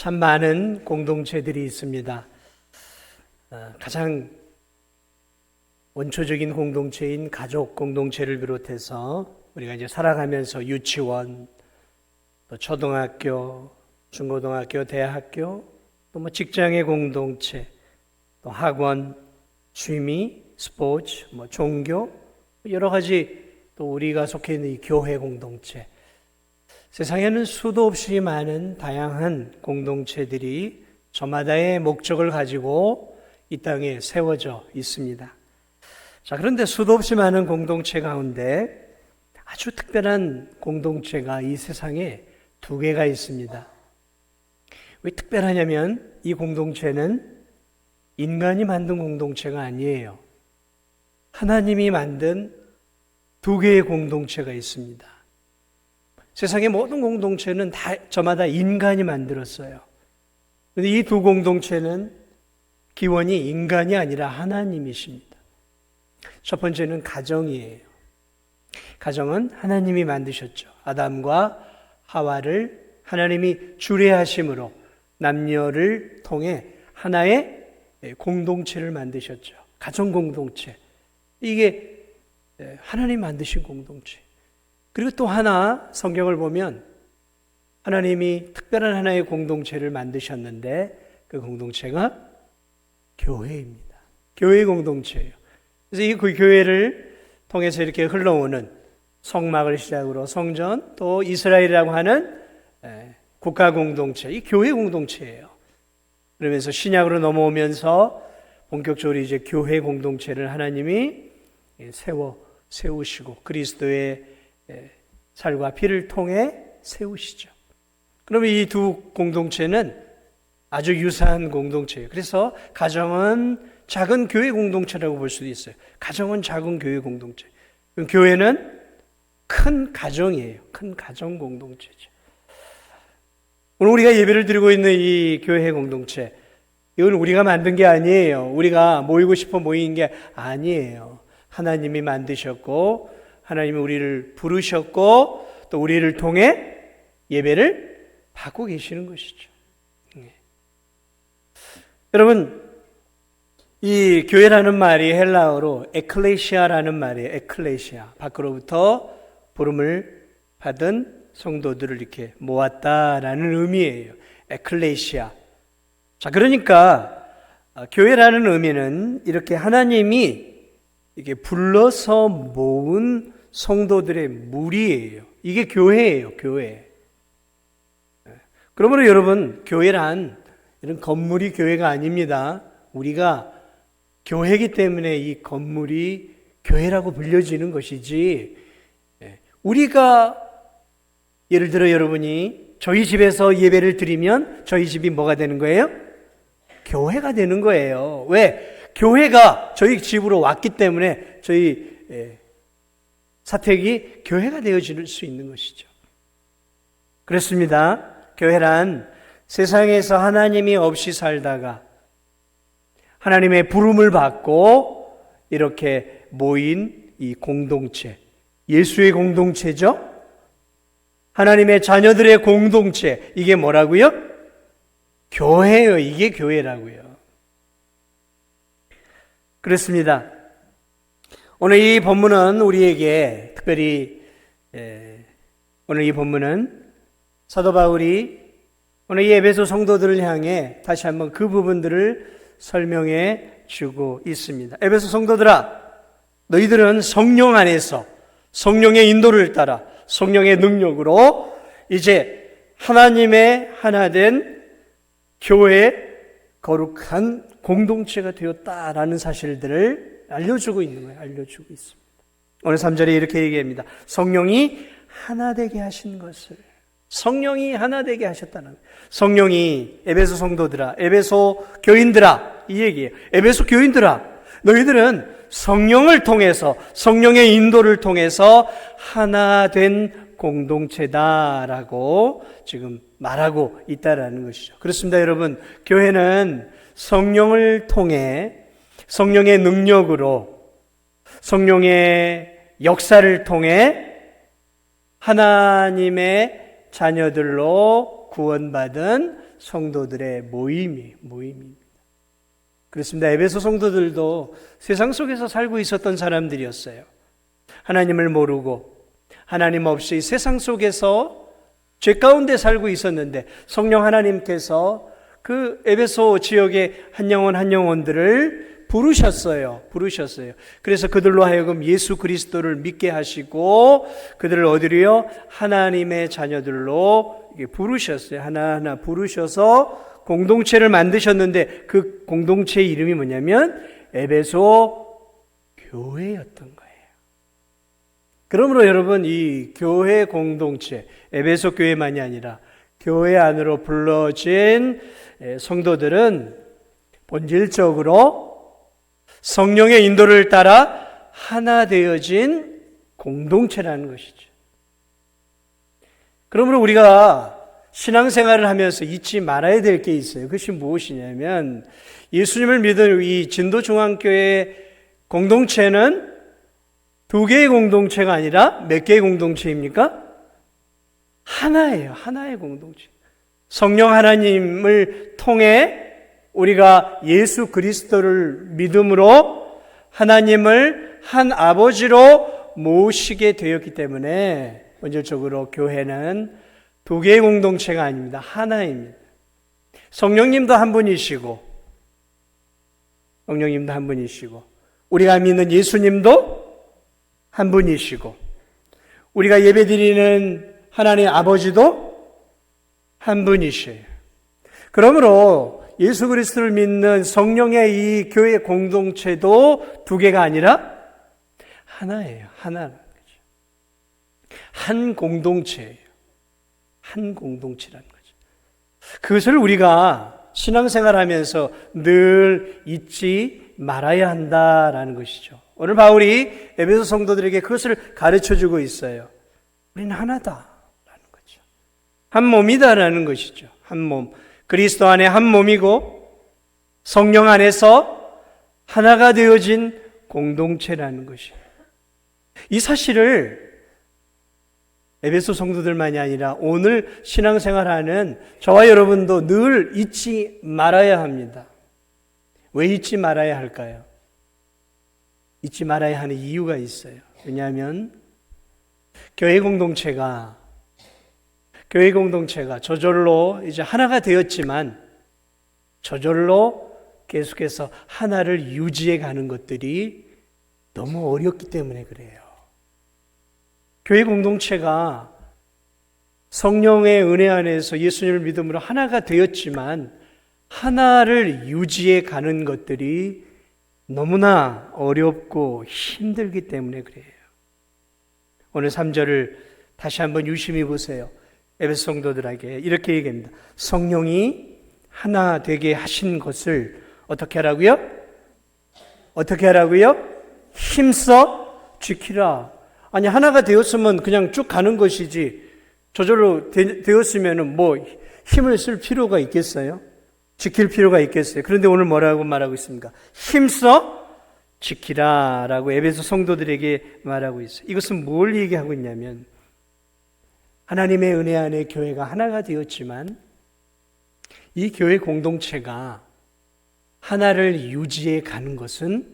참 많은 공동체들이 있습니다. 가장 원초적인 공동체인 가족 공동체를 비롯해서 우리가 이제 살아가면서 유치원, 또 초등학교, 중고등학교, 대학교, 또 뭐 직장의 공동체, 또 학원, 취미, 스포츠, 뭐 종교, 여러 가지 또 우리가 속해 있는 이 교회 공동체. 세상에는 수도 없이 많은 다양한 공동체들이 저마다의 목적을 가지고 이 땅에 세워져 있습니다. 자, 그런데 수도 없이 많은 공동체 가운데 아주 특별한 공동체가 이 세상에 두 개가 있습니다. 왜 특별하냐면 이 공동체는 인간이 만든 공동체가 아니에요. 하나님이 만든 두 개의 공동체가 있습니다. 세상의 모든 공동체는 다 저마다 인간이 만들었어요. 그런데 이 두 공동체는 기원이 인간이 아니라 하나님이십니다. 첫 번째는 가정이에요. 가정은 하나님이 만드셨죠. 아담과 하와를 하나님이 주례하심으로 남녀를 통해 하나의 공동체를 만드셨죠. 가정 공동체. 이게 하나님 만드신 공동체. 그리고 또 하나 성경을 보면 하나님이 특별한 하나의 공동체를 만드셨는데 그 공동체가 교회입니다. 교회 공동체예요. 그래서 이 교회를 통해서 이렇게 흘러오는 성막을 시작으로 성전, 또 이스라엘이라고 하는 국가 공동체, 이 교회 공동체예요. 그러면서 신약으로 넘어오면서 본격적으로 이제 교회 공동체를 하나님이 세우시고 그리스도의 살과 피를 통해 세우시죠. 그러면 이 두 공동체는 아주 유사한 공동체예요. 그래서 가정은 작은 교회 공동체라고 볼 수도 있어요. 가정은 작은 교회 공동체. 교회는 큰 가정이에요. 큰 가정 공동체죠. 오늘 우리가 예배를 드리고 있는 이 교회 공동체, 이건 우리가 만든 게 아니에요. 우리가 모이고 싶어 모인 게 아니에요. 하나님이 만드셨고 하나님이 우리를 부르셨고 또 우리를 통해 예배를 받고 계시는 것이죠. 여러분, 이 교회라는 말이 헬라어로 에클레시아라는 말이에요. 에클레시아. 밖으로부터 부름을 받은 성도들을 이렇게 모았다라는 의미예요. 에클레시아. 자, 그러니까 교회라는 의미는 이렇게 하나님이 이게 불러서 모은 성도들의 무리예요. 이게 교회예요, 교회. 그러므로 여러분, 교회란 이런 건물이 교회가 아닙니다. 우리가 교회이기 때문에 이 건물이 교회라고 불려지는 것이지, 우리가 예를 들어 여러분이 저희 집에서 예배를 드리면 저희 집이 뭐가 되는 거예요? 교회가 되는 거예요. 왜? 교회가 저희 집으로 왔기 때문에 저희 사택이 교회가 되어질 수 있는 것이죠. 그렇습니다. 교회란 세상에서 하나님이 없이 살다가 하나님의 부름을 받고 이렇게 모인 이 공동체, 예수의 공동체죠. 하나님의 자녀들의 공동체, 이게 뭐라고요? 교회예요. 이게 교회라고요. 그렇습니다. 오늘 이 본문은 우리에게 특별히 오늘 이 본문은 사도 바울이 오늘 이 에베소 성도들을 향해 다시 한번 그 부분들을 설명해 주고 있습니다. 에베소 성도들아, 너희들은 성령 안에서 성령의 인도를 따라 성령의 능력으로 이제 하나님의 하나된 교회 거룩한 공동체가 되었다라는 사실들을 알려주고 있는 거예요. 알려주고 있습니다. 오늘 3절에 이렇게 얘기합니다. 성령이 하나 되게 하신 것을. 성령이 하나 되게 하셨다는 거예요. 성령이 에베소 성도들아, 에베소 교인들아, 이 얘기예요. 에베소 교인들아, 너희들은 성령을 통해서, 성령의 인도를 통해서 하나 된 공동체다라고 지금 말하고 있다라는 것이죠. 그렇습니다, 여러분. 교회는 성령을 통해 성령의 능력으로 성령의 역사를 통해 하나님의 자녀들로 구원받은 성도들의 모임입니다. 그렇습니다. 에베소 성도들도 세상 속에서 살고 있었던 사람들이었어요. 하나님을 모르고 하나님 없이 세상 속에서 죄 가운데 살고 있었는데 성령 하나님께서 그 에베소 지역의 한 영혼 한 영혼들을 부르셨어요. 그래서 그들로 하여금 예수 그리스도를 믿게 하시고 그들을 어디로요? 하나님의 자녀들로 부르셨어요. 하나하나 부르셔서 공동체를 만드셨는데 그 공동체 이름이 뭐냐면 에베소 교회였던 거예요. 그러므로 여러분, 이 교회 공동체, 에베소 교회만이 아니라 교회 안으로 불러진 성도들은 본질적으로 성령의 인도를 따라 하나 되어진 공동체라는 것이죠. 그러므로 우리가 신앙생활을 하면서 잊지 말아야 될 게 있어요. 그것이 무엇이냐면 예수님을 믿은 이 진도중앙교회 공동체는 두 개의 공동체가 아니라 몇 개의 공동체입니까? 하나예요. 하나의 공동체. 성령 하나님을 통해 우리가 예수 그리스도를 믿음으로 하나님을 한 아버지로 모시게 되었기 때문에 본질적으로 교회는 두 개의 공동체가 아닙니다. 하나입니다. 성령님도 한 분이시고 우리가 믿는 예수님도 한 분이시고 우리가 예배드리는 하나님 아버지도 한 분이셔요. 그러므로 예수 그리스도를 믿는 성령의 이 교회 공동체도 두 개가 아니라 하나예요. 하나라는 거죠. 한 공동체예요. 한 공동체라는 거죠. 그것을 우리가 신앙생활하면서 늘 잊지 말아야 한다라는 것이죠. 오늘 바울이 에베소 성도들에게 그것을 가르쳐주고 있어요. 우리는 하나다라는 거죠. 한 몸이다라는 것이죠. 한 몸. 그리스도 안에 한 몸이고 성령 안에서 하나가 되어진 공동체라는 것이에요. 이 사실을 에베소 성도들만이 아니라 오늘 신앙생활하는 저와 여러분도 늘 잊지 말아야 합니다. 왜 잊지 말아야 할까요? 잊지 말아야 하는 이유가 있어요. 왜냐하면 교회 공동체가 저절로 이제 하나가 되었지만 저절로 계속해서 하나를 유지해 가는 것들이 너무 어렵기 때문에 그래요. 교회 공동체가 성령의 은혜 안에서 예수님을 믿음으로 하나가 되었지만 하나를 유지해 가는 것들이 너무나 어렵고 힘들기 때문에 그래요. 오늘 3절을 다시 한번 유심히 보세요. 에베소 성도들에게 이렇게 얘기합니다. 성령이 하나 되게 하신 것을 어떻게 하라고요? 힘써 지키라. 아니, 하나가 되었으면 그냥 쭉 가는 것이지 저절로 되었으면 뭐 힘을 쓸 필요가 있겠어요? 지킬 필요가 있겠어요? 그런데 오늘 뭐라고 말하고 있습니까? 힘써 지키라 라고 에베소 성도들에게 말하고 있어요. 이것은 뭘 얘기하고 있냐면 하나님의 은혜 안에 교회가 하나가 되었지만 이 교회 공동체가 하나를 유지해 가는 것은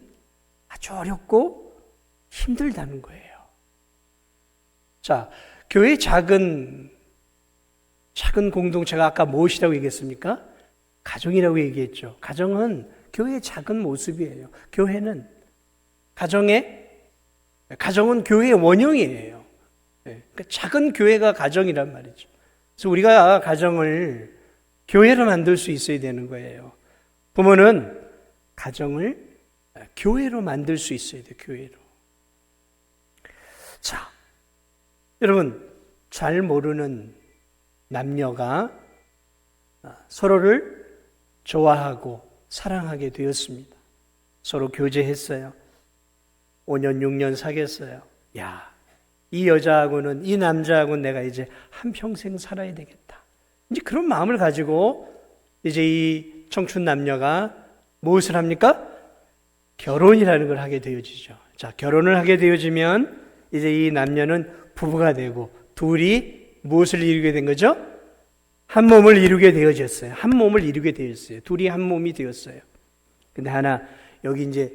아주 어렵고 힘들다는 거예요. 자, 교회의 작은 공동체가 아까 무엇이라고 얘기했습니까? 가정이라고 얘기했죠. 가정은 교회의 작은 모습이에요. 가정은 교회의 원형이에요. 그러니까 작은 교회가 가정이란 말이죠. 그래서 우리가 가정을 교회로 만들 수 있어야 되는 거예요. 부모는 가정을 교회로 만들 수 있어야 돼요. 교회로. 자, 여러분, 잘 모르는 남녀가 서로를 좋아하고 사랑하게 되었습니다. 서로 교제했어요. 5년, 6년 사귀었어요. 야, 이 여자하고는, 이 남자하고는 내가 이제 한평생 살아야 되겠다. 이제 그런 마음을 가지고 이제 이 청춘 남녀가 무엇을 합니까? 결혼이라는 걸 하게 되어지죠. 자, 결혼을 하게 되어지면 이제 이 남녀는 부부가 되고 둘이 무엇을 이루게 된 거죠? 한 몸을 이루게 되어졌어요. 한 몸을 이루게 되었어요. 둘이 한 몸이 되었어요. 근데 하나, 여기 이제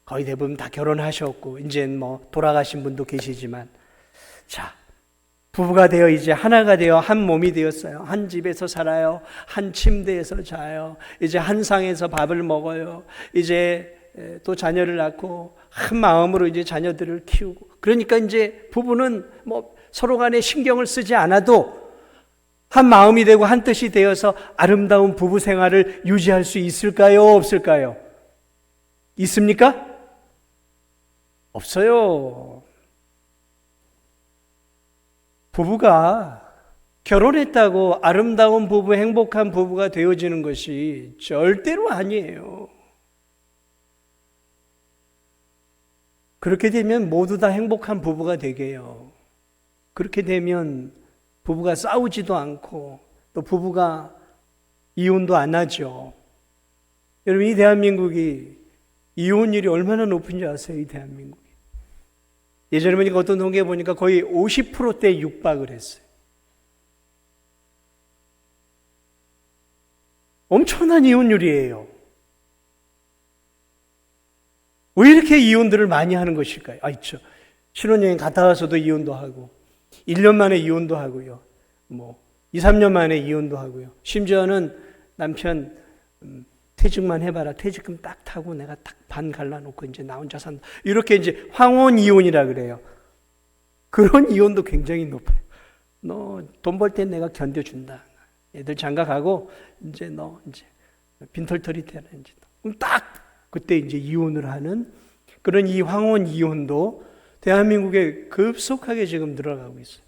거의 대부분 다 결혼하셨고, 이제 뭐 돌아가신 분도 계시지만, 자, 부부가 되어 이제 하나가 되어 한 몸이 되었어요. 한 집에서 살아요. 한 침대에서 자요. 이제 한 상에서 밥을 먹어요. 이제 또 자녀를 낳고 한 마음으로 이제 자녀들을 키우고. 그러니까 이제 부부는 뭐 서로 간에 신경을 쓰지 않아도 한 마음이 되고 한 뜻이 되어서 아름다운 부부 생활을 유지할 수 있을까요? 없을까요? 있습니까? 없어요. 부부가 결혼했다고 아름다운 부부, 행복한 부부가 되어지는 것이 절대로 아니에요. 그렇게 되면 모두 다 행복한 부부가 되게요. 그렇게 되면 부부가 싸우지도 않고 또 부부가 이혼도 안 하죠. 여러분, 이 대한민국이 이혼율이 얼마나 높은지 아세요? 이 대한민국이. 예전에 보니까 어떤 통계 보니까 거의 50%대 육박을 했어요. 엄청난 이혼율이에요. 왜 이렇게 이혼들을 많이 하는 것일까요? 있죠. 신혼여행 갔다 와서도 이혼도 하고, 1년 만에 이혼도 하고요. 2, 3년 만에 이혼도 하고요. 심지어는 남편, 퇴직만 해봐라. 퇴직금 딱 타고 내가 딱 반 갈라놓고 이제 나 혼자 산다. 이렇게 이제 황혼 이혼이라 그래요. 그런 이혼도 굉장히 높아요. 너 돈 벌 때 내가 견뎌준다. 애들 장가 가고 이제 너 이제 빈털털이 되라 이제. 그럼 딱 그때 이제 이혼을 하는 그런 이 황혼 이혼도 대한민국에 급속하게 지금 늘어가고 있어요.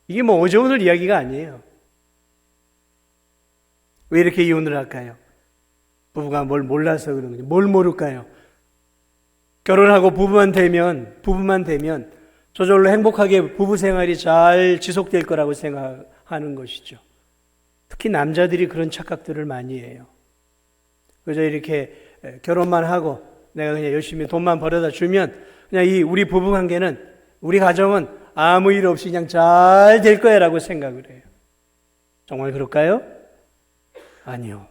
이게 뭐 어제 오늘 이야기가 아니에요. 왜 이렇게 이혼을 할까요? 부부가 뭘 몰라서 그런 거지. 뭘 모를까요? 결혼하고 부부만 되면 저절로 행복하게 부부 생활이 잘 지속될 거라고 생각하는 것이죠. 특히 남자들이 그런 착각들을 많이 해요. 그저 이렇게 결혼만 하고 내가 그냥 열심히 돈만 벌어다 주면 그냥 우리 부부 관계는, 우리 가정은 아무 일 없이 그냥 잘 될 거야 라고 생각을 해요. 정말 그럴까요? 아니요.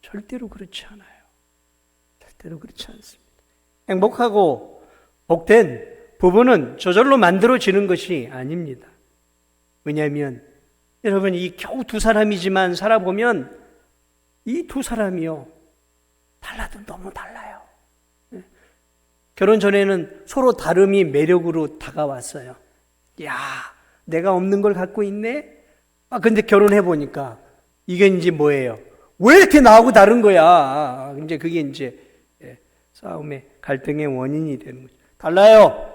절대로 그렇지 않아요. 절대로 그렇지 않습니다. 행복하고 복된 부부는 저절로 만들어지는 것이 아닙니다. 왜냐하면 여러분, 이 겨우 두 사람이지만 살아보면 이 두 사람이요, 달라도 너무 달라요. 결혼 전에는 서로 다름이 매력으로 다가왔어요. 야, 내가 없는 걸 갖고 있네? 근데 결혼해 보니까 이게 이제 뭐예요? 왜 이렇게 나하고 다른 거야? 이제 그게 이제 싸움의 갈등의 원인이 되는 거죠. 달라요.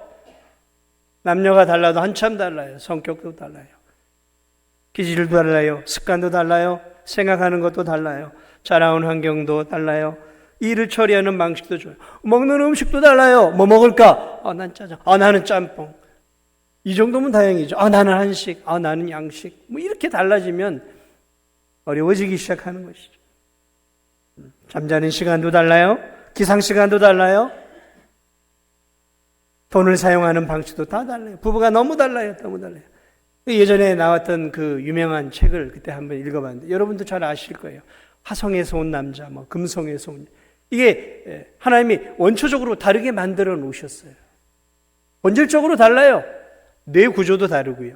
남녀가 달라도 한참 달라요. 성격도 달라요. 기질도 달라요. 습관도 달라요. 생각하는 것도 달라요. 자라온 환경도 달라요. 일을 처리하는 방식도 좋아요. 먹는 음식도 달라요. 뭐 먹을까? 난 짜장. 나는 짬뽕. 이 정도면 다행이죠. 나는 한식. 나는 양식. 뭐 이렇게 달라지면 어려워지기 시작하는 것이죠. 잠자는 시간도 달라요. 기상 시간도 달라요. 돈을 사용하는 방식도 다 달라요. 부부가 너무 달라요. 너무 달라요. 예전에 나왔던 그 유명한 책을 그때 한번 읽어봤는데 여러분도 잘 아실 거예요. 화성에서 온 남자, 금성에서 온. 이게 하나님이 원초적으로 다르게 만들어 놓으셨어요. 본질적으로 달라요. 뇌 구조도 다르고요.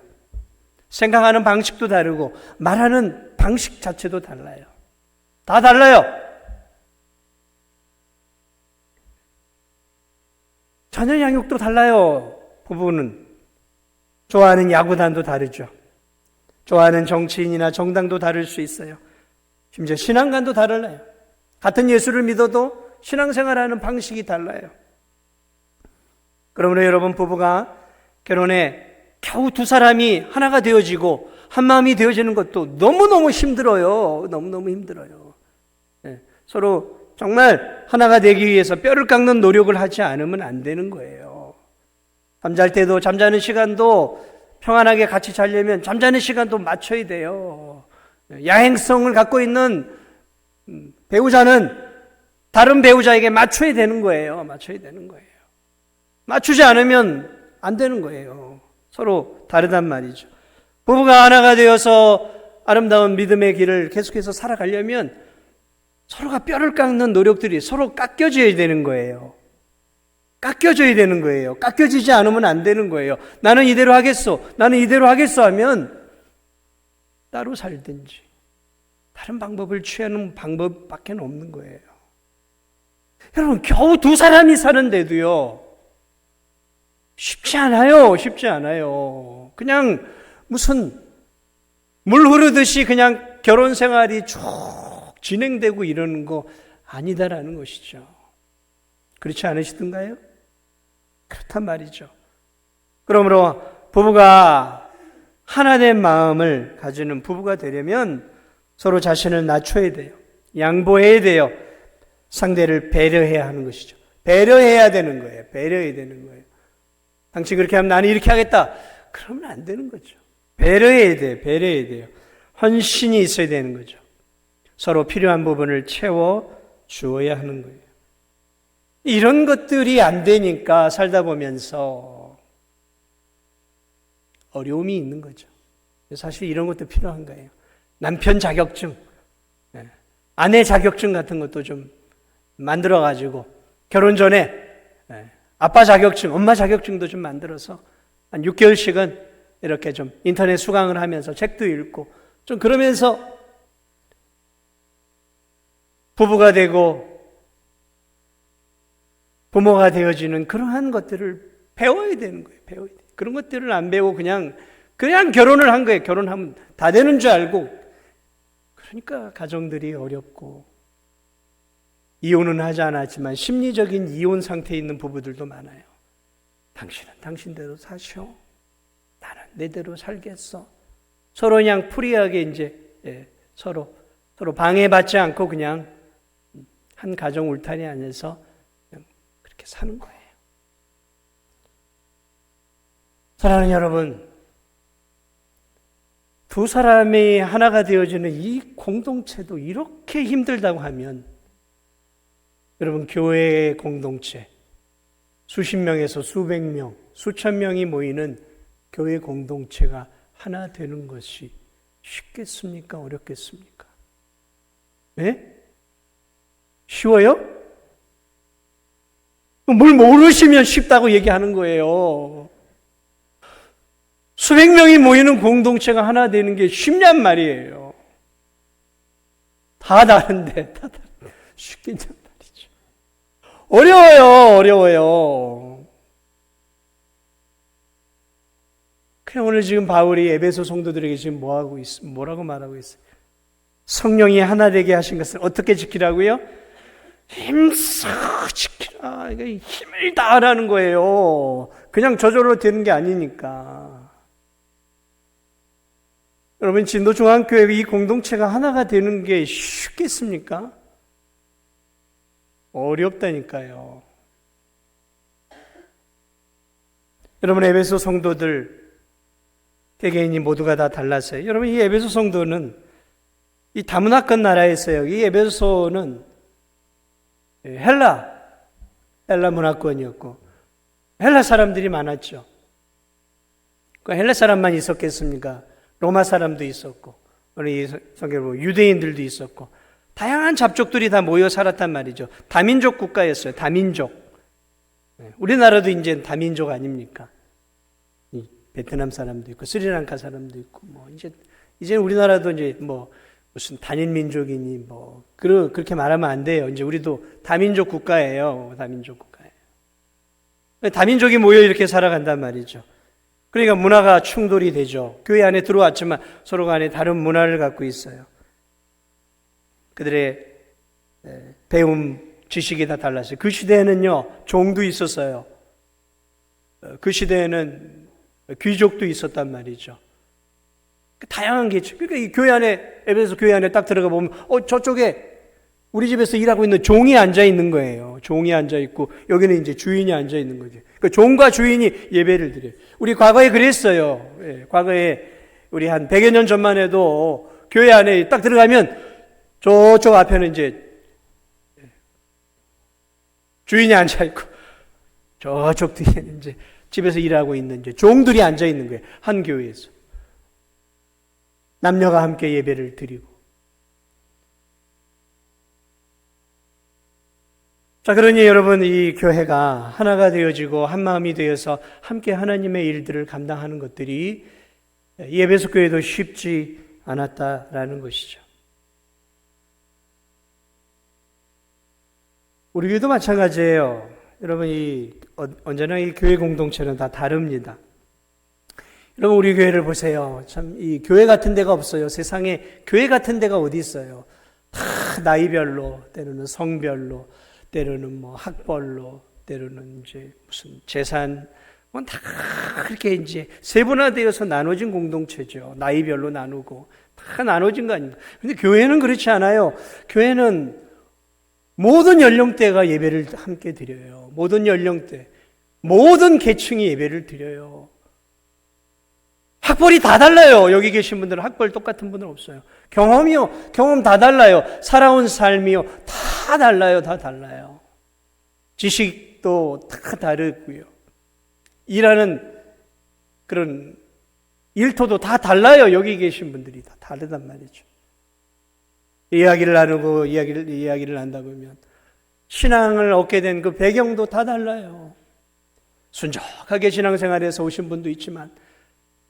생각하는 방식도 다르고 말하는 방식 자체도 달라요. 다 달라요. 자녀 양육도 달라요. 부부는 좋아하는 야구단도 다르죠. 좋아하는 정치인이나 정당도 다를 수 있어요. 심지어 신앙관도 달라요. 같은 예수를 믿어도 신앙생활하는 방식이 달라요. 그러므로 여러분, 부부가 결혼해 겨우 두 사람이 하나가 되어지고 한 마음이 되어지는 것도 너무너무 힘들어요. 너무너무 힘들어요. 서로 정말 하나가 되기 위해서 뼈를 깎는 노력을 하지 않으면 안 되는 거예요. 잠잘 때도, 잠자는 시간도 평안하게 같이 자려면 잠자는 시간도 맞춰야 돼요. 야행성을 갖고 있는 배우자는 다른 배우자에게 맞춰야 되는 거예요. 맞춰야 되는 거예요. 맞추지 않으면 안 되는 거예요. 서로 다르단 말이죠. 부부가 하나가 되어서 아름다운 믿음의 길을 계속해서 살아가려면 서로가 뼈를 깎는 노력들이 서로 깎여져야 되는 거예요. 깎여져야 되는 거예요. 깎여지지 않으면 안 되는 거예요. 나는 이대로 하겠어. 나는 이대로 하겠어 하면 따로 살든지 다른 방법을 취하는 방법밖에 없는 거예요. 여러분, 겨우 두 사람이 사는데도요, 쉽지 않아요. 쉽지 않아요. 그냥 무슨 물 흐르듯이 그냥 결혼 생활이 쭉 진행되고 이러는 거 아니다라는 것이죠. 그렇지 않으시던가요? 그렇단 말이죠. 그러므로 부부가 하나된 마음을 가지는 부부가 되려면 서로 자신을 낮춰야 돼요. 양보해야 돼요. 상대를 배려해야 하는 것이죠. 배려해야 되는 거예요. 배려해야 되는 거예요. 당신 그렇게 하면 나는 이렇게 하겠다. 그러면 안 되는 거죠. 배려해야 돼요. 배려해야 돼요. 헌신이 있어야 되는 거죠. 서로 필요한 부분을 채워 주어야 하는 거예요. 이런 것들이 안 되니까 살다 보면서 어려움이 있는 거죠. 사실 이런 것도 필요한 거예요. 남편 자격증, 아내 자격증 같은 것도 좀 만들어가지고 결혼 전에 아빠 자격증, 엄마 자격증도 좀 만들어서 한 6개월씩은 이렇게 좀 인터넷 수강을 하면서 책도 읽고 좀 그러면서 부부가 되고 부모가 되어지는 그러한 것들을 배워야 되는 거예요. 배워야 돼요. 그런 것들을 안 배우고 그냥 결혼을 한 거예요. 결혼하면 다 되는 줄 알고. 그러니까 가정들이 어렵고 이혼은 하지 않았지만 심리적인 이혼 상태에 있는 부부들도 많아요. 당신은 당신대로 사셔. 나는 내대로 살겠어. 서로 그냥 프리하게 이제 서로 방해받지 않고 그냥 한 가정 울타리 안에서 그냥 그렇게 사는 거예요. 사랑하는 여러분, 두 사람이 하나가 되어지는 이 공동체도 이렇게 힘들다고 하면 여러분, 교회의 공동체, 수십 명에서 수백 명, 수천 명이 모이는 교회 공동체가 하나 되는 것이 쉽겠습니까? 어렵겠습니까? 네? 쉬워요? 뭘 모르시면 쉽다고 얘기하는 거예요. 수백 명이 모이는 공동체가 하나 되는 게 쉽냔 말이에요. 다 다른데 쉽겠냔 말이죠. 어려워요. 그냥 오늘 지금 바울이 에베소 성도들에게 지금 뭐라고 말하고 있어요? 성령이 하나 되게 하신 것을 어떻게 지키라고요? 힘써 지키라. 이게 힘을 다하라는 거예요. 그냥 저절로 되는 게 아니니까. 여러분, 진도중앙교회 이 공동체가 하나가 되는 게 쉽겠습니까? 어렵다니까요. 여러분, 에베소 성도들 개개인이 모두가 다 달랐어요. 여러분, 이 에베소 성도는 이 다문화권 나라에서요. 이 에베소는 헬라 문화권이었고 헬라 사람들이 많았죠. 그 헬라 사람만 있었겠습니까? 로마 사람도 있었고 우리 성경에 보면 유대인들도 있었고 다양한 잡족들이 다 모여 살았단 말이죠. 다민족 국가였어요. 다민족. 우리나라도 이제 다민족 아닙니까? 베트남 사람도 있고 스리랑카 사람도 있고 뭐 이제 우리나라도 이제 뭐 무슨 단일 민족이니 뭐 그렇게 말하면 안 돼요. 이제 우리도 다민족 국가예요. 다민족 국가예요. 다민족이 모여 이렇게 살아간단 말이죠. 그러니까 문화가 충돌이 되죠. 교회 안에 들어왔지만 서로 간에 다른 문화를 갖고 있어요. 그들의 배움 지식이 다 달랐어요. 그 시대에는요, 종도 있었어요. 그 시대에는 귀족도 있었단 말이죠. 다양한 게 있죠. 그러니까 이 교회 안에, 에베소 교회 안에 딱 들어가 보면, 저쪽에 우리 집에서 일하고 있는 종이 앉아 있는 거예요. 종이 앉아 있고, 여기는 이제 주인이 앉아 있는 거죠. 그러니까 종과 주인이 예배를 드려요. 우리 과거에 그랬어요. 과거에 우리 한 100여 년 전만 해도 교회 안에 딱 들어가면 저쪽 앞에는 이제 주인이 앉아 있고, 저쪽 뒤에는 이제 집에서 일하고 있는 이제 종들이 앉아 있는 거예요. 한 교회에서. 남녀가 함께 예배를 드리고. 자, 그러니 여러분, 이 교회가 하나가 되어지고 한 마음이 되어서 함께 하나님의 일들을 감당하는 것들이 이 에베소 교회도 쉽지 않았다라는 것이죠. 우리 교회도 마찬가지예요. 여러분, 언제나 이 교회 공동체는 다 다릅니다. 여러분, 우리 교회를 보세요. 참, 이 교회 같은 데가 없어요. 세상에 교회 같은 데가 어디 있어요? 다 나이별로, 때로는 성별로, 때로는 뭐 학벌로, 때로는 이제 무슨 재산, 뭐 다 그렇게 이제 세분화되어서 나눠진 공동체죠. 나이별로 나누고 다 나눠진 거 아닙니까? 근데 교회는 그렇지 않아요. 교회는 모든 연령대가 예배를 함께 드려요. 모든 연령대, 모든 계층이 예배를 드려요. 학벌이 다 달라요. 여기 계신 분들은 학벌 똑같은 분은 없어요. 경험 다 달라요. 살아온 삶이요, 다 달라요. 다 달라요. 지식도 다 다르고요. 일하는 그런 일터도 다 달라요. 여기 계신 분들이 다 다르단 말이죠. 이야기를 나누고 이야기를 한다 보면 신앙을 얻게 된 그 배경도 다 달라요. 순적하게 신앙생활에서 오신 분도 있지만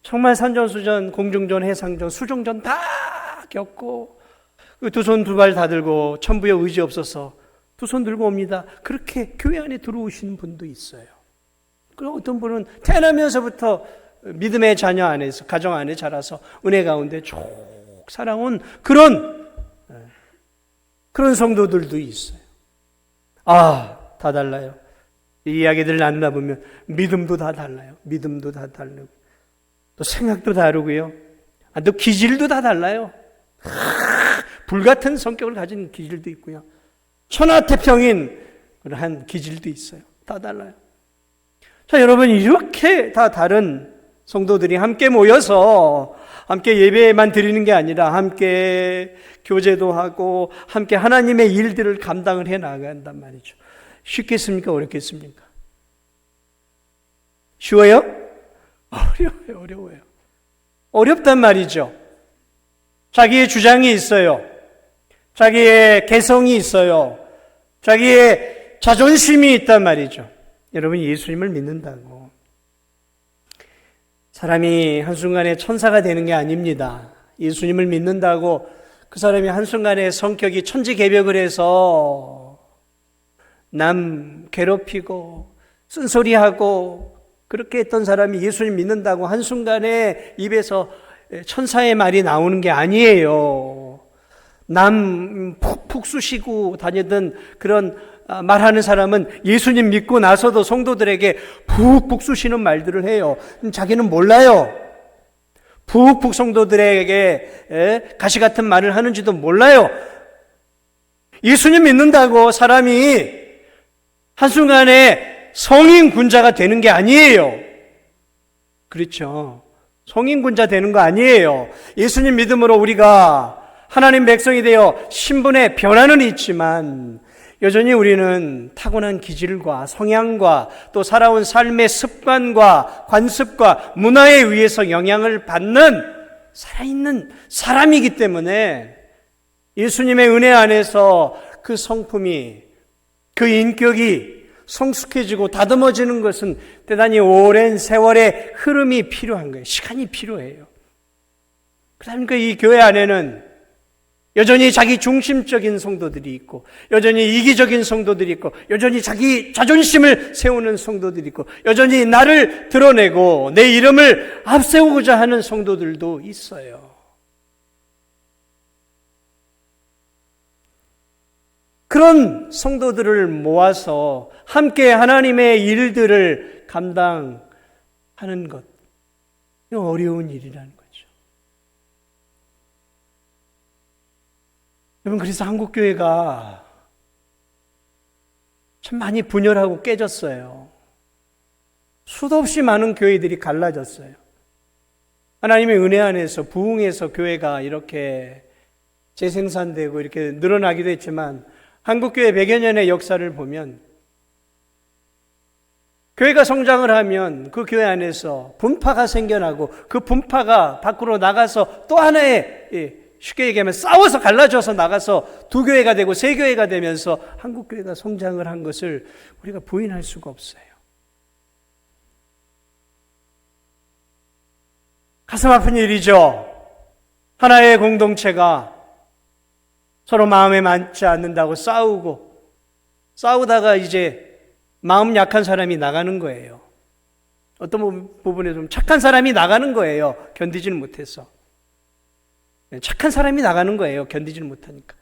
정말 산전수전, 공중전, 해상전, 수중전 다 겪고 두 손 두 발 다 들고 천부의 의지 없어서 두 손 들고 옵니다. 그렇게 교회 안에 들어오시는 분도 있어요. 그리고 어떤 분은 태어나면서부터 믿음의 자녀 안에서, 가정 안에 자라서 은혜 가운데 쭉 살아온 그런 성도들도 있어요. 다 달라요. 이 이야기들을 나누다 보면 믿음도 다 달라요. 믿음도 다 다르고 또 생각도 다르고요. 또 기질도 다 달라요. 불같은 성격을 가진 기질도 있고요. 천하태평인 그러한 기질도 있어요. 다 달라요. 자, 여러분, 이렇게 다 다른 성도들이 함께 모여서 함께 예배만 드리는 게 아니라 함께 교제도 하고 함께 하나님의 일들을 감당을 해 나간단 말이죠. 쉽겠습니까? 어렵겠습니까? 쉬워요? 어려워요. 어렵단 말이죠. 자기의 주장이 있어요. 자기의 개성이 있어요. 자기의 자존심이 있단 말이죠. 여러분, 예수님을 믿는다고 사람이 한순간에 천사가 되는 게 아닙니다. 예수님을 믿는다고 그 사람이 한순간에 성격이 천지개벽을 해서 남 괴롭히고 쓴소리하고 그렇게 했던 사람이 예수님 믿는다고 한순간에 입에서 천사의 말이 나오는 게 아니에요. 남 푹푹 쑤시고 다니던 그런 말하는 사람은 예수님 믿고 나서도 성도들에게 푹푹 쑤시는 말들을 해요. 자기는 몰라요. 푹푹 성도들에게 가시 같은 말을 하는지도 몰라요. 예수님 믿는다고 사람이 한순간에 성인 군자가 되는 게 아니에요. 그렇죠. 성인 군자 되는 거 아니에요. 예수님 믿음으로 우리가 하나님 백성이 되어 신분의 변화는 있지만 여전히 우리는 타고난 기질과 성향과 또 살아온 삶의 습관과 관습과 문화에 의해서 영향을 받는 살아있는 사람이기 때문에 예수님의 은혜 안에서 그 성품이, 그 인격이 성숙해지고 다듬어지는 것은 대단히 오랜 세월의 흐름이 필요한 거예요. 시간이 필요해요. 그러니까 이 교회 안에는 여전히 자기 중심적인 성도들이 있고, 여전히 이기적인 성도들이 있고, 여전히 자기 자존심을 세우는 성도들이 있고, 여전히 나를 드러내고 내 이름을 앞세우고자 하는 성도들도 있어요. 그런 성도들을 모아서 함께 하나님의 일들을 감당하는 것, 이거 어려운 일이라는 거죠. 여러분, 그래서 한국교회가 참 많이 분열하고 깨졌어요. 수도 없이 많은 교회들이 갈라졌어요. 하나님의 은혜 안에서 부흥해서 교회가 이렇게 재생산되고 이렇게 늘어나기도 했지만 한국교회 100여 년의 역사를 보면 교회가 성장을 하면 그 교회 안에서 분파가 생겨나고 그 분파가 밖으로 나가서 또 하나의, 쉽게 얘기하면 싸워서 갈라져서 나가서 두 교회가 되고 세 교회가 되면서 한국 교회가 성장을 한 것을 우리가 부인할 수가 없어요. 가슴 아픈 일이죠. 하나의 공동체가 서로 마음에 맞지 않는다고 싸우다가 이제 마음 약한 사람이 나가는 거예요. 어떤 부분에 좀 착한 사람이 나가는 거예요. 견디지는 못해서. 착한 사람이 나가는 거예요. 견디지는 못하니까.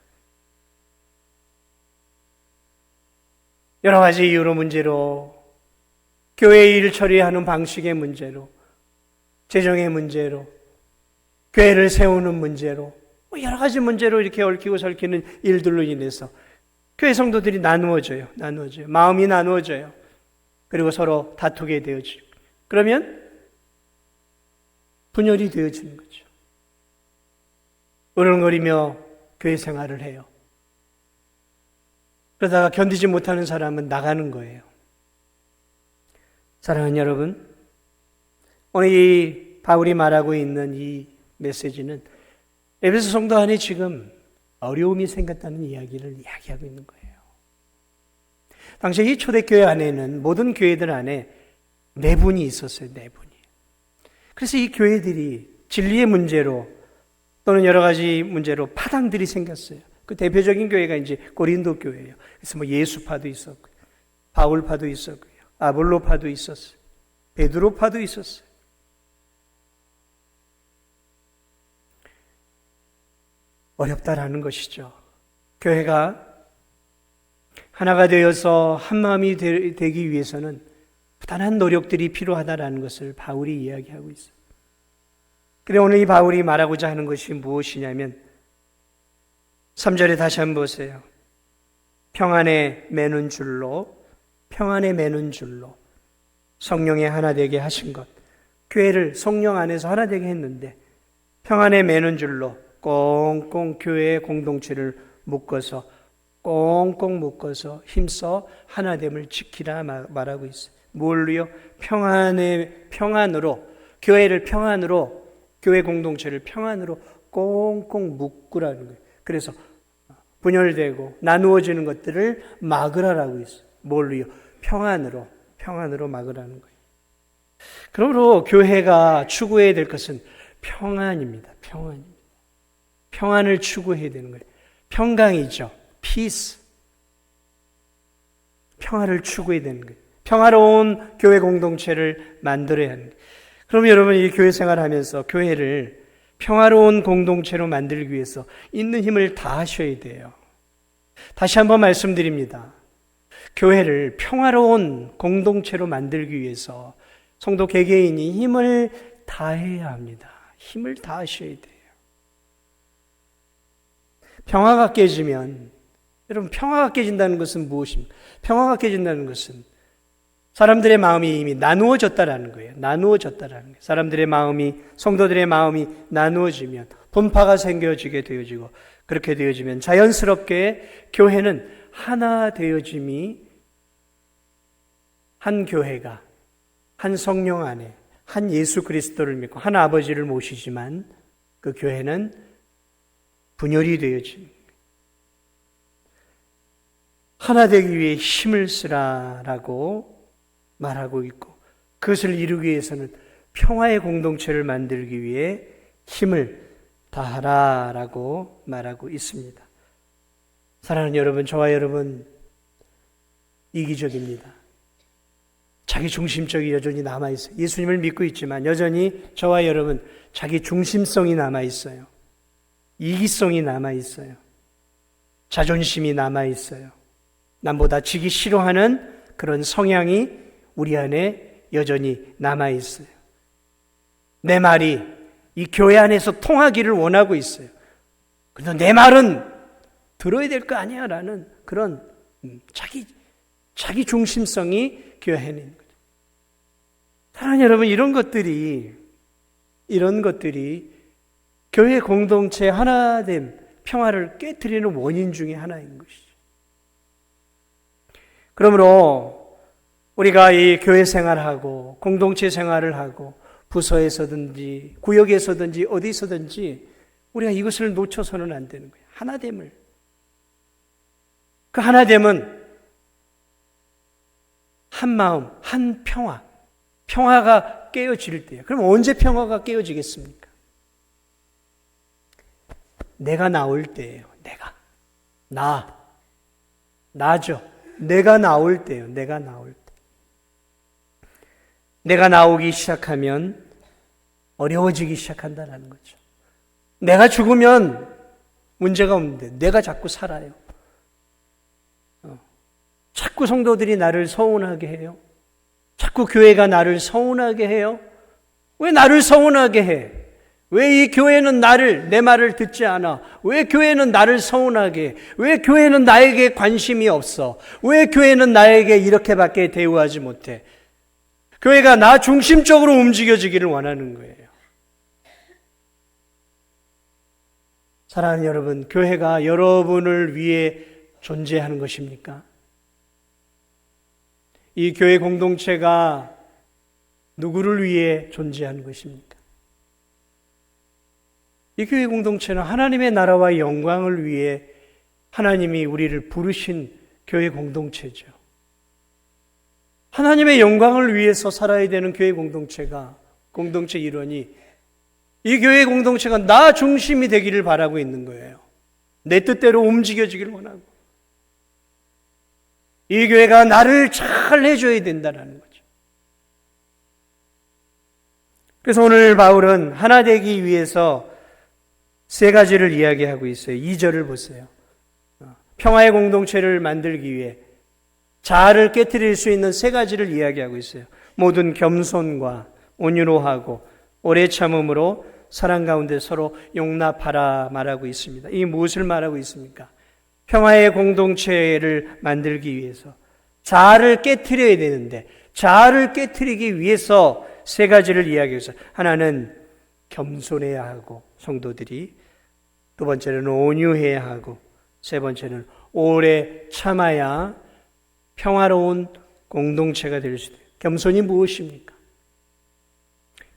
여러 가지 이유로 문제로, 교회 일 처리하는 방식의 문제로, 재정의 문제로, 교회를 세우는 문제로, 여러 가지 문제로 이렇게 얽히고 설키는 일들로 인해서 교회 성도들이 나누어져요. 마음이 나누어져요. 그리고 서로 다투게 되어지고. 그러면 분열이 되어지는 거죠. 으르렁거리며 교회 생활을 해요. 그러다가 견디지 못하는 사람은 나가는 거예요. 사랑하는 여러분, 오늘 이 바울이 말하고 있는 이 메시지는 에베소 성도 안에 지금 어려움이 생겼다는 이야기를 이야기하고 있는 거예요. 당시 이 초대교회 안에는 모든 교회들 안에 내분이 있었어요. 내분이. 그래서 이 교회들이 진리의 문제로 또는 여러 가지 문제로 파당들이 생겼어요. 그 대표적인 교회가 이제 고린도 교회예요. 그래서 뭐 예수파도 있었고요, 바울파도 있었고요, 아볼로파도 있었어요, 베드로파도 있었어요. 어렵다라는 것이죠. 교회가 하나가 되어서 한 마음이 되기 위해서는 부단한 노력들이 필요하다라는 것을 바울이 이야기하고 있어요. 그래 오늘 이 바울이 말하고자 하는 것이 무엇이냐면 3절에 다시 한번 보세요. 평안에 매는 줄로 성령의 하나 되게 하신 것. 교회를 성령 안에서 하나 되게 했는데 평안에 매는 줄로 꽁꽁 교회의 공동체를 묶어서 꽁꽁 묶어서 힘써 하나됨을 지키라 말하고 있어요. 뭘로요? 평안으로 교회를 평안으로 교회 공동체를 평안으로 꽁꽁 묶으라는 거예요. 그래서 분열되고 나누어지는 것들을 막으라라고 있어요. 뭘로요? 평안으로 막으라는 거예요. 그러므로 교회가 추구해야 될 것은 평안입니다. 평안을 추구해야 되는 거예요. 평강이죠. peace. 평화를 추구해야 되는 거예요. 평화로운 교회 공동체를 만들어야 하는 거예요. 그럼 여러분 이 교회 생활하면서 교회를 평화로운 공동체로 만들기 위해서 있는 힘을 다하셔야 돼요. 다시 한번 말씀드립니다. 교회를 평화로운 공동체로 만들기 위해서 성도 개개인이 힘을 다해야 합니다. 힘을 다하셔야 돼요. 평화가 깨지면, 여러분 평화가 깨진다는 것은 무엇입니까? 평화가 깨진다는 것은 사람들의 마음이 이미 나누어졌다라는 거예요. 사람들의 마음이, 성도들의 마음이 나누어지면 분파가 생겨지게 되어지고, 그렇게 되어지면 자연스럽게 교회는 하나 되어짐이, 한 교회가 한 성령 안에 한 예수 그리스도를 믿고 한 아버지를 모시지만 그 교회는 분열이 되어집니다. 하나 되기 위해 힘을 쓰라라고 말하고 있고, 그것을 이루기 위해서는 평화의 공동체를 만들기 위해 힘을 다하라라고 말하고 있습니다. 사랑하는 여러분, 저와 여러분 이기적입니다. 자기 중심적이 여전히 남아있어요. 예수님을 믿고 있지만 여전히 저와 여러분 자기 중심성이 남아있어요. 이기성이 남아있어요. 자존심이 남아있어요. 남보다 지기 싫어하는 그런 성향이 우리 안에 여전히 남아있어요. 내 말이 이 교회 안에서 통하기를 원하고 있어요. 그런데 내 말은 들어야 될 거 아니야 라는 그런 자기 중심성이 교회 안에 있는 거죠. 사랑하는 여러분, 이런 것들이 교회 공동체 하나됨, 평화를 깨트리는 원인 중에 하나인 것이죠. 그러므로 우리가 이 교회 생활하고 공동체 생활을 하고 부서에서든지 구역에서든지 어디서든지 우리가 이것을 놓쳐서는 안 되는 거예요. 하나됨을. 그 하나됨은 한 마음, 한 평화. 평화가 깨어질 때예요. 그럼 언제 평화가 깨어지겠습니까? 내가 나올 때예요. 나죠. 내가 나올 때예요. 내가 나올 때. 내가 나오기 시작하면 어려워지기 시작한다는 거죠. 내가 죽으면 문제가 없는데 내가 자꾸 살아요. 자꾸 성도들이 나를 서운하게 해요. 자꾸 교회가 나를 서운하게 해요. 왜 나를 서운하게 해? 왜 이 교회는 내 말을 듣지 않아? 왜 교회는 나를 서운하게 해? 왜 교회는 나에게 관심이 없어? 왜 교회는 나에게 이렇게밖에 대우하지 못해? 교회가 나 중심적으로 움직여지기를 원하는 거예요. 사랑하는 여러분, 교회가 여러분을 위해 존재하는 것입니까? 이 교회 공동체가 누구를 위해 존재하는 것입니까? 이 교회 공동체는 하나님의 나라와 영광을 위해 하나님이 우리를 부르신 교회 공동체죠. 하나님의 영광을 위해서 살아야 되는 교회 공동체가, 공동체 일원이, 이 교회 공동체가 나 중심이 되기를 바라고 있는 거예요. 내 뜻대로 움직여지기를 원하고, 이 교회가 나를 잘 해줘야 된다는 거죠. 그래서 오늘 바울은 하나 되기 위해서 세 가지를 이야기하고 있어요. 2절을 보세요. 평화의 공동체를 만들기 위해 자아를 깨트릴 수 있는 세 가지를 이야기하고 있어요. 모든 겸손과 온유로 하고 오래 참음으로 사랑 가운데 서로 용납하라 말하고 있습니다. 이 무엇을 말하고 있습니까? 평화의 공동체를 만들기 위해서 자아를 깨트려야 되는데, 자아를 깨트리기 위해서 세 가지를 이야기해서, 하나는 겸손해야 하고 성도들이, 두 번째는 온유해야 하고, 세 번째는 오래 참아야 평화로운 공동체가 될 수 있어요. 겸손이 무엇입니까?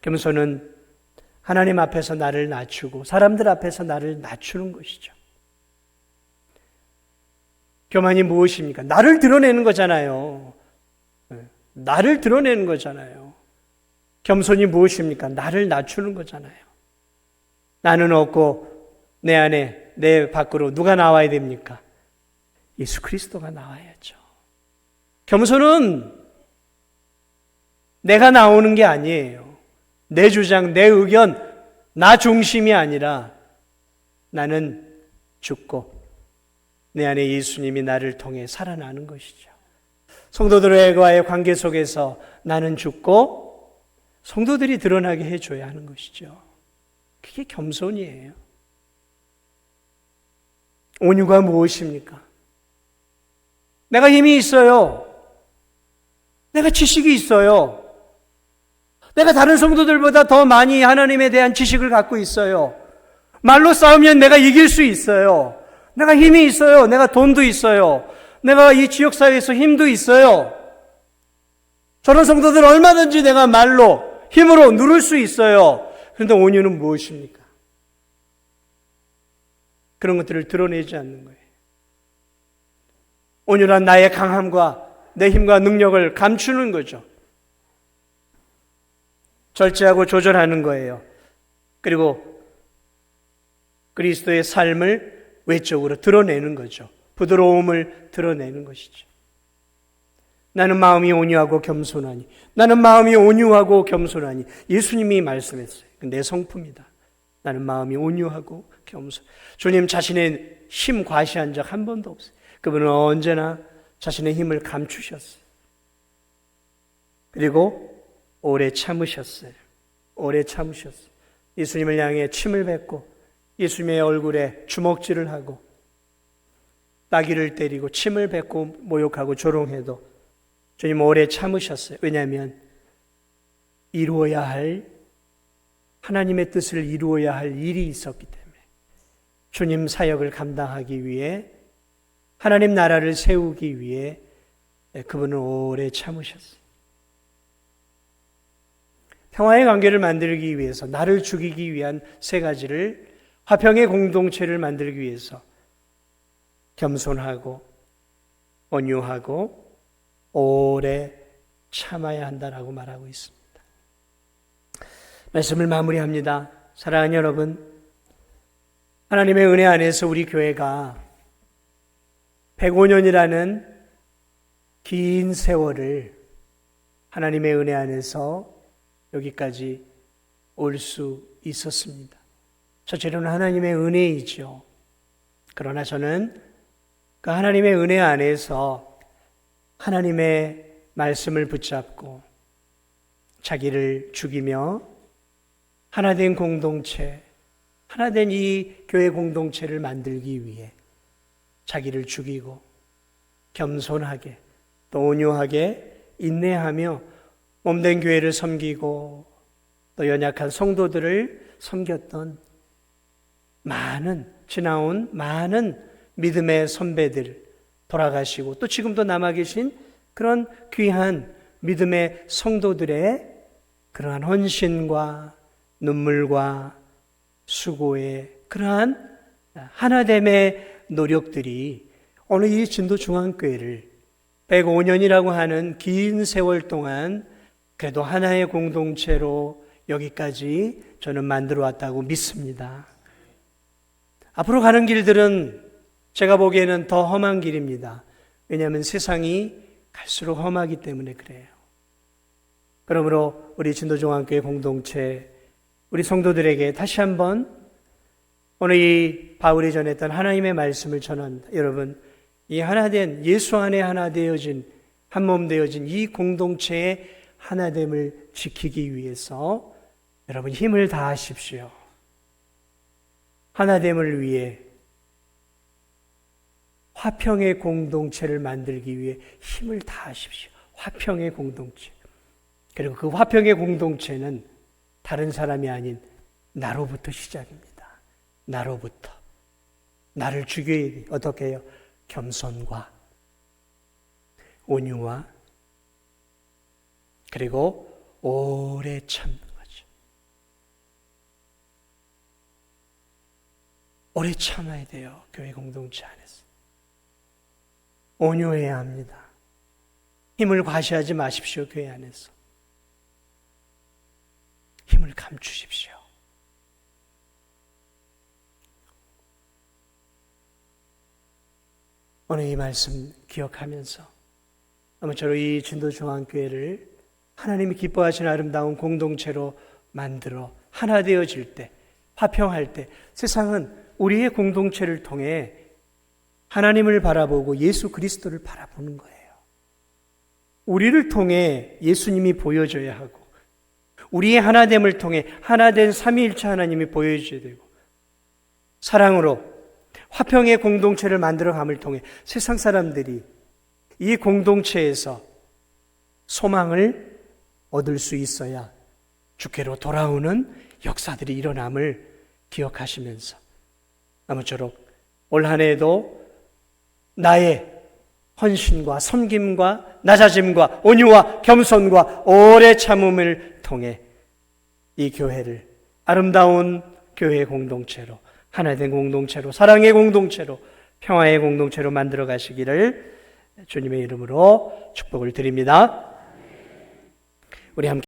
겸손은 하나님 앞에서 나를 낮추고 사람들 앞에서 나를 낮추는 것이죠. 교만이 무엇입니까? 나를 드러내는 거잖아요. 나를 드러내는 거잖아요. 겸손이 무엇입니까? 나를 낮추는 거잖아요. 나는 없고 내 안에, 내 밖으로 누가 나와야 됩니까? 예수 그리스도가 나와야죠. 겸손은 내가 나오는 게 아니에요. 내 주장, 내 의견, 나 중심이 아니라 나는 죽고 내 안에 예수님이 나를 통해 살아나는 것이죠. 성도들과의 관계 속에서 나는 죽고 성도들이 드러나게 해줘야 하는 것이죠. 그게 겸손이에요. 온유가 무엇입니까? 내가 힘이 있어요. 내가 지식이 있어요. 내가 다른 성도들보다 더 많이 하나님에 대한 지식을 갖고 있어요. 말로 싸우면 내가 이길 수 있어요. 내가 힘이 있어요. 내가 돈도 있어요. 내가 이 지역사회에서 힘도 있어요. 저런 성도들 얼마든지 내가 말로, 힘으로 누를 수 있어요. 그런데 온유는 무엇입니까? 그런 것들을 드러내지 않는 거예요. 온유란 나의 강함과 내 힘과 능력을 감추는 거죠. 절제하고 조절하는 거예요. 그리고 그리스도의 삶을 외적으로 드러내는 거죠. 부드러움을 드러내는 것이죠. 나는 마음이 온유하고 겸손하니, 나는 마음이 온유하고 겸손하니, 예수님이 말씀했어요. 내 성품이다. 나는 마음이 온유하고 겸손. 주님 자신의 힘 과시한 적 한 번도 없어요. 그분은 언제나 자신의 힘을 감추셨어요. 그리고 오래 참으셨어요. 오래 참으셨어요. 예수님을 향해 침을 뱉고 예수님의 얼굴에 주먹질을 하고 따귀를 때리고 침을 뱉고 모욕하고 조롱해도 주님 오래 참으셨어요. 왜냐하면 이루어야 할, 하나님의 뜻을 이루어야 할 일이 있었기 때문에, 주님 사역을 감당하기 위해, 하나님 나라를 세우기 위해 그분은 오래 참으셨어요. 평화의 관계를 만들기 위해서, 나를 죽이기 위한 세 가지를, 화평의 공동체를 만들기 위해서 겸손하고 온유하고 오래 참아야 한다라고 말하고 있습니다. 말씀을 마무리합니다. 사랑하는 여러분, 하나님의 은혜 안에서 우리 교회가 105년이라는 긴 세월을 하나님의 은혜 안에서 여기까지 올 수 있었습니다. 첫째로는 하나님의 은혜이죠. 그러나 저는 그 하나님의 은혜 안에서 하나님의 말씀을 붙잡고 자기를 죽이며 하나된 공동체, 하나된 이 교회 공동체를 만들기 위해 자기를 죽이고 겸손하게 또 온유하게 인내하며 몸된 교회를 섬기고 또 연약한 성도들을 섬겼던 지나온 많은 믿음의 선배들 돌아가시고 또 지금도 남아 계신 그런 귀한 믿음의 성도들의 그러한 헌신과 눈물과 수고의 그러한 하나됨의 노력들이 오늘 이 진도중앙교회를 105년이라고 하는 긴 세월 동안 그래도 하나의 공동체로 여기까지 저는 만들어 왔다고 믿습니다. 앞으로 가는 길들은 제가 보기에는 더 험한 길입니다. 왜냐하면 세상이 갈수록 험하기 때문에 그래요. 그러므로 우리 진도중앙교회 공동체, 우리 성도들에게 다시 한번 오늘 이 바울이 전했던 하나님의 말씀을 전한다. 여러분, 이 하나된 예수 안에 하나 되어진 한 몸 되어진 이 공동체의 하나됨을 지키기 위해서 여러분 힘을 다하십시오. 하나됨을 위해 화평의 공동체를 만들기 위해 힘을 다하십시오. 화평의 공동체. 그리고 그 화평의 공동체는 다른 사람이 아닌 나로부터 시작입니다. 나로부터. 나를 죽여야 어떻게 해요? 겸손과 온유와 그리고 오래 참는 거죠. 오래 참아야 돼요. 교회 공동체 안에서. 온유해야 합니다. 힘을 과시하지 마십시오. 교회 안에서. 힘을 감추십시오. 오늘 이 말씀 기억하면서 아무쪼록 이 진도중앙교회를 하나님이 기뻐하시는 아름다운 공동체로 만들어 하나 되어질 때, 화평할 때 세상은 우리의 공동체를 통해 하나님을 바라보고 예수 그리스도를 바라보는 거예요. 우리를 통해 예수님이 보여줘야 하고 우리의 하나됨을 통해 하나된 삼위일체 하나님이 보여줘야 되고 사랑으로 화평의 공동체를 만들어감을 통해 세상 사람들이 이 공동체에서 소망을 얻을 수 있어야 주께로 돌아오는 역사들이 일어남을 기억하시면서 아무쪼록 올 한 해에도 나의 헌신과 섬김과 낮아짐과 온유와 겸손과 오래 참음을 통해 이 교회를 아름다운 교회 공동체로 하나된 공동체로 사랑의 공동체로 평화의 공동체로 만들어 가시기를 주님의 이름으로 축복을 드립니다. 우리 함께